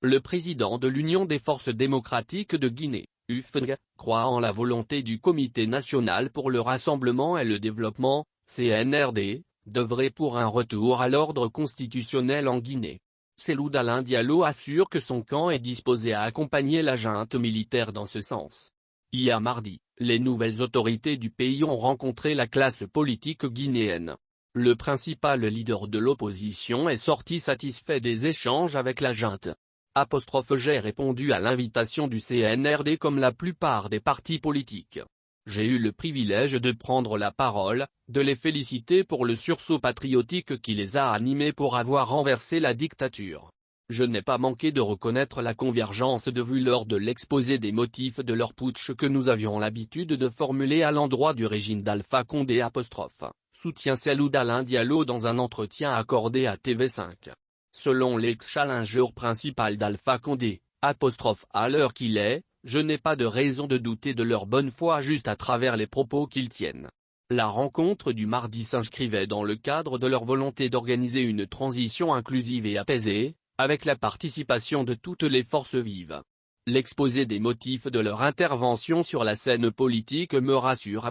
Le président de l'Union des forces démocratiques de Guinée, UFNG, croit en la volonté du Comité national pour le rassemblement et le développement, CNRD, d'œuvrer pour un retour à l'ordre constitutionnel en Guinée. Cellou Dalein Diallo assure que son camp est disposé à accompagner la junte militaire dans ce sens. Hier mardi, les nouvelles autorités du pays ont rencontré la classe politique guinéenne. Le principal leader de l'opposition est sorti satisfait des échanges avec la junte. J'ai répondu à l'invitation du CNRD comme la plupart des partis politiques. J'ai eu le privilège de prendre la parole, de les féliciter pour le sursaut patriotique qui les a animés pour avoir renversé la dictature. Je n'ai pas manqué de reconnaître la convergence de vues lors de l'exposé des motifs de leur putsch que nous avions l'habitude de formuler à l'endroit du régime d'Alpha Condé. Soutient Cellou Dalein Diallo dans un entretien accordé à TV5. Selon l'ex-challenger principal d'Alpha Condé, à l'heure qu'il est, je n'ai pas de raison de douter de leur bonne foi juste à travers les propos qu'ils tiennent. La rencontre du mardi s'inscrivait dans le cadre de leur volonté d'organiser une transition inclusive et apaisée, avec la participation de toutes les forces vives. L'exposé des motifs de leur intervention sur la scène politique me rassure.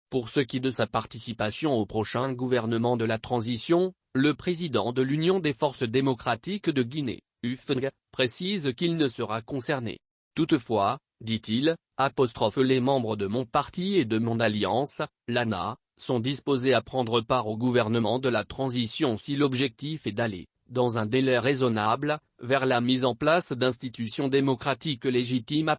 Pour ce qui de sa participation au prochain gouvernement de la transition, le président de l'Union des forces démocratiques de Guinée, UFNG, précise qu'il ne sera concerné. Toutefois, dit-il, les membres de mon parti et de mon alliance, l'ANA, sont disposés à prendre part au gouvernement de la transition si l'objectif est d'aller, dans un délai raisonnable, vers la mise en place d'institutions démocratiques légitimes.